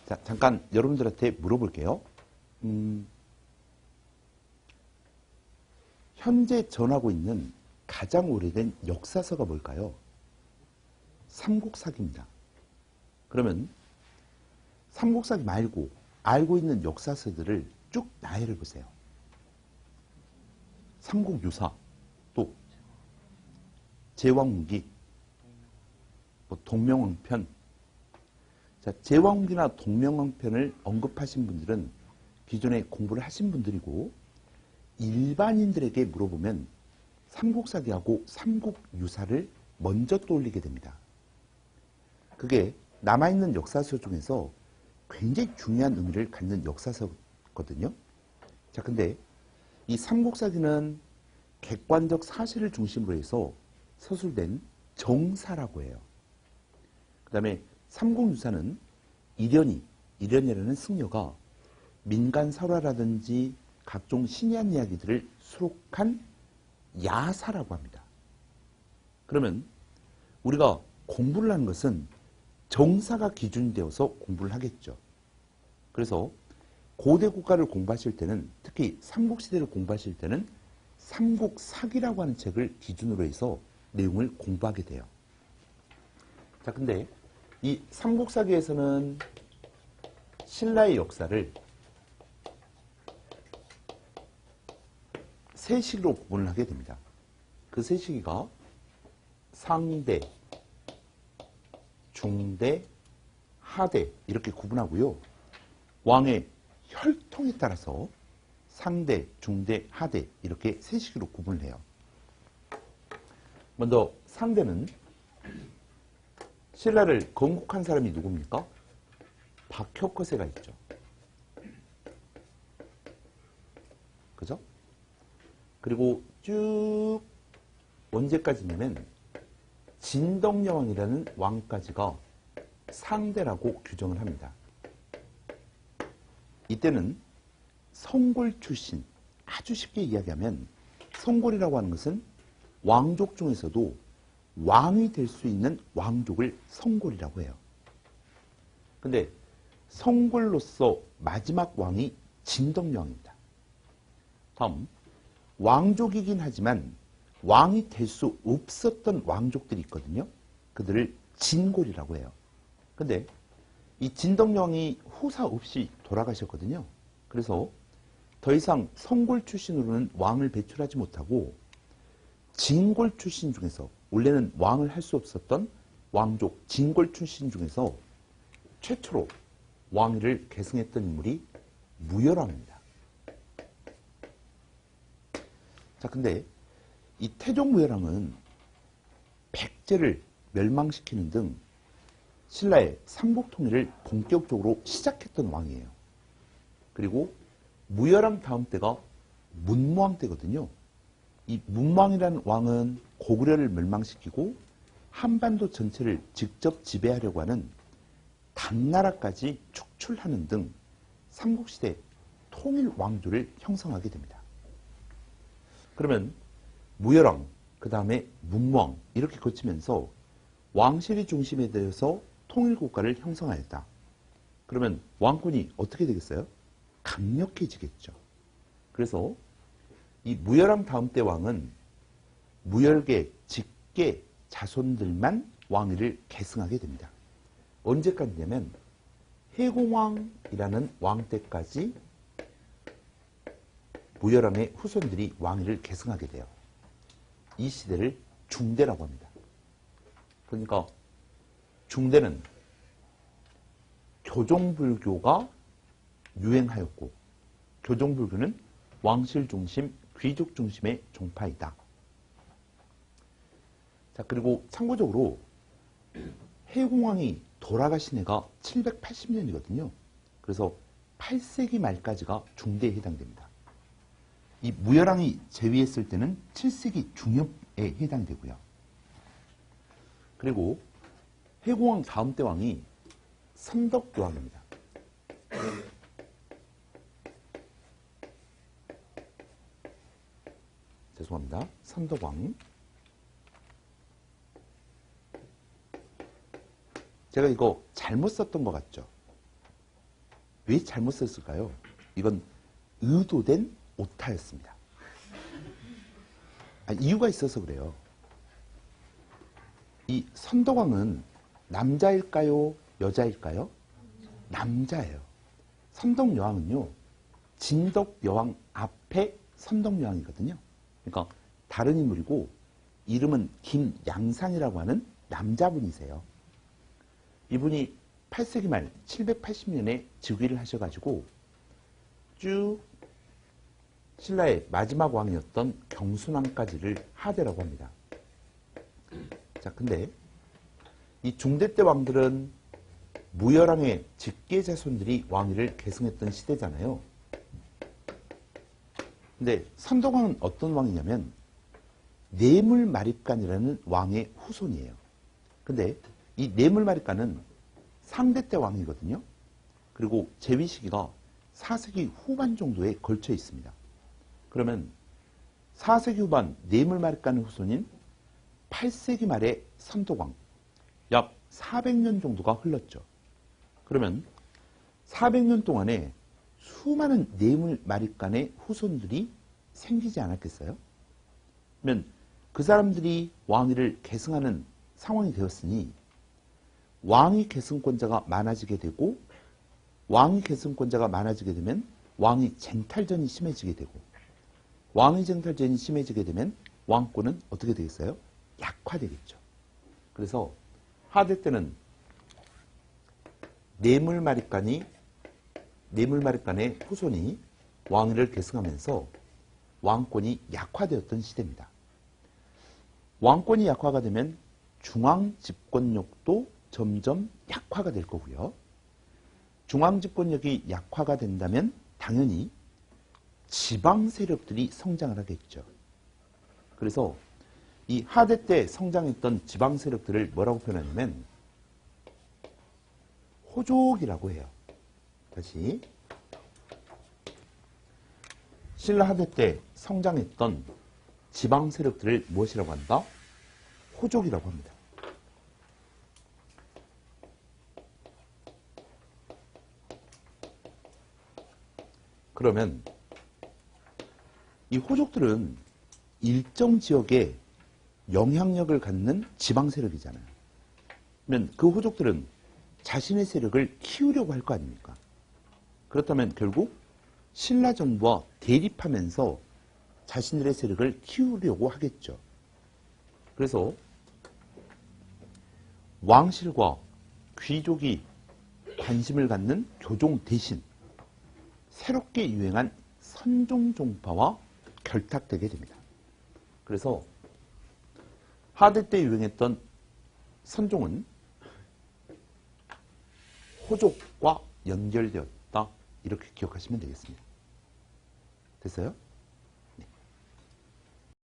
자, 잠깐 여러분들한테 물어볼게요. 현재 전하고 있는 가장 오래된 역사서가 뭘까요? 삼국사기입니다. 그러면 삼국사기 말고 알고 있는 역사서들을 쭉 나열해 보세요. 삼국유사, 또 제왕후기, 뭐 동명왕편. 자, 제왕후기나 동명왕편을 언급하신 분들은 기존에 공부를 하신 분들이고, 일반인들에게 물어보면 삼국사기하고 삼국유사를 먼저 떠올리게 됩니다. 그게 남아있는 역사서 중에서 굉장히 중요한 의미를 갖는 역사서거든요. 자, 근데 이 삼국사기는 객관적 사실을 중심으로 해서 서술된 정사라고 해요. 그 다음에 삼국유사는 이련이라는 승려가 민간 설화라든지 각종 신의한 이야기들을 수록한 야사라고 합니다. 그러면 우리가 공부를 하는 것은 정사가 기준이 되어서 공부를 하겠죠. 그래서 고대 국가를 공부하실 때는, 특히 삼국시대를 공부하실 때는 삼국사기라고 하는 책을 기준으로 해서 내용을 공부하게 돼요. 자, 근데 이 삼국사기에서는 신라의 역사를 세 시기로 구분을 하게 됩니다. 그 세 시기가 상대, 중대, 하대 이렇게 구분하고요. 왕의 혈통에 따라서 상대, 중대, 하대 이렇게 세 시기로 구분을 해요. 먼저 상대는 신라를 건국한 사람이 누굽니까? 박혁거세가 있죠. 그죠? 그리고 쭉 언제까지냐면 진덕여왕이라는 왕까지가 상대라고 규정을 합니다. 이때는 성골 출신, 아주 쉽게 이야기하면 성골이라고 하는 것은 왕족 중에서도 왕이 될 수 있는 왕족을 성골이라고 해요. 근데 성골로서 마지막 왕이 진덕여왕입니다. 다음, 왕족이긴 하지만 왕이 될 수 없었던 왕족들이 있거든요. 그들을 진골이라고 해요. 근데 이 진덕여왕이 후사 없이 돌아가셨거든요. 그래서 더 이상 성골 출신으로는 왕을 배출하지 못하고 진골 출신 중에서, 원래는 왕을 할 수 없었던 왕족 진골 출신 중에서 최초로 왕위를 계승했던 인물이 무열왕입니다. 자, 근데 이 태종무열왕은 백제를 멸망시키는 등 신라의 삼국통일을 본격적으로 시작했던 왕이에요. 그리고 무열왕 다음 때가 문무왕 때거든요. 이 문무왕이라는 왕은 고구려를 멸망시키고 한반도 전체를 직접 지배하려고 하는 당나라까지 축출하는 등 삼국시대 통일 왕조를 형성하게 됩니다. 그러면 무열왕, 그 다음에 문무왕 이렇게 거치면서 왕실이 중심에 대해서 통일국가를 형성하였다. 그러면 왕권이 어떻게 되겠어요? 강력해지겠죠. 그래서 이 무열왕 다음 때 왕은 무열계, 직계 자손들만 왕위를 계승하게 됩니다. 언제까지냐면 해공왕이라는 왕 때까지 무열왕의 후손들이 왕위를 계승하게 돼요. 이 시대를 중대라고 합니다. 그러니까 중대는 교종불교가 유행하였고, 교종불교는 왕실 중심, 귀족 중심의 종파이다. 자, 그리고 참고적으로 해공왕이 돌아가신 해가 780년이거든요. 그래서 8세기 말까지가 중대에 해당됩니다. 이 무열왕이 재위했을 때는 7세기 중엽에 해당되고요. 그리고 해공왕 다음 때 왕이 선덕여왕입니다. 죄송합니다. 선덕왕. 제가 이거 잘못 썼던 것 같죠? 왜 잘못 썼을까요? 이건 의도된 오타였습니다. 이유가 있어서 그래요. 이 선덕왕은 남자일까요? 여자일까요? 남자예요. 선덕여왕은요, 진덕여왕 앞에 선덕여왕이거든요. 그러니까 다른 인물이고, 이름은 김양상이라고 하는 남자분이세요. 이분이 8세기 말 780년에 즉위를 하셔가지고 쭉 신라의 마지막 왕이었던 경순왕까지를 하대라고 합니다. 자, 근데 이 중대 때 왕들은 무열왕의 직계 자손들이 왕위를 계승했던 시대잖아요. 근데 선덕왕은 어떤 왕이냐면 뇌물마립간이라는 왕의 후손이에요. 근데 이 뇌물마립간은 상대 때 왕이거든요. 그리고 재위 시기가 4세기 후반 정도에 걸쳐 있습니다. 그러면 4세기 후반 뇌물마립간의 후손인 8세기 말의 선덕왕, 약 400년 정도가 흘렀죠. 그러면 400년 동안에 수많은 뇌물마립간의 후손들이 생기지 않았겠어요? 그러면 그 사람들이 왕위를 계승하는 상황이 되었으니 왕위 계승권자가 많아지게 되고, 왕위 계승권자가 많아지게 되면 왕위 쟁탈전이 심해지게 되고, 왕위 쟁탈전이 심해지게 되면 왕권은 어떻게 되겠어요? 약화되겠죠. 그래서 하대 때는 뇌물마립간의 후손이 왕위를 계승하면서 왕권이 약화되었던 시대입니다. 왕권이 약화가 되면 중앙 집권력도 점점 약화가 될 거고요. 중앙 집권력이 약화가 된다면 당연히 지방 세력들이 성장을 하겠죠. 그래서 이 하대 때 성장했던 지방 세력들을 뭐라고 표현하냐면 호족이라고 해요. 다시, 신라 하대 때 성장했던 지방 세력들을 무엇이라고 한다? 호족이라고 합니다. 그러면 이 호족들은 일정 지역에 영향력을 갖는 지방 세력이잖아요. 그러면 그 호족들은 자신의 세력을 키우려고 할 거 아닙니까? 그렇다면 결국 신라 정부와 대립하면서 자신들의 세력을 키우려고 하겠죠. 그래서 왕실과 귀족이 관심을 갖는 교종 대신 새롭게 유행한 선종종파와 결탁되게 됩니다. 그래서 하대 때 유행했던 선종은 호족과 연결되었다. 이렇게 기억하시면 되겠습니다. 됐어요?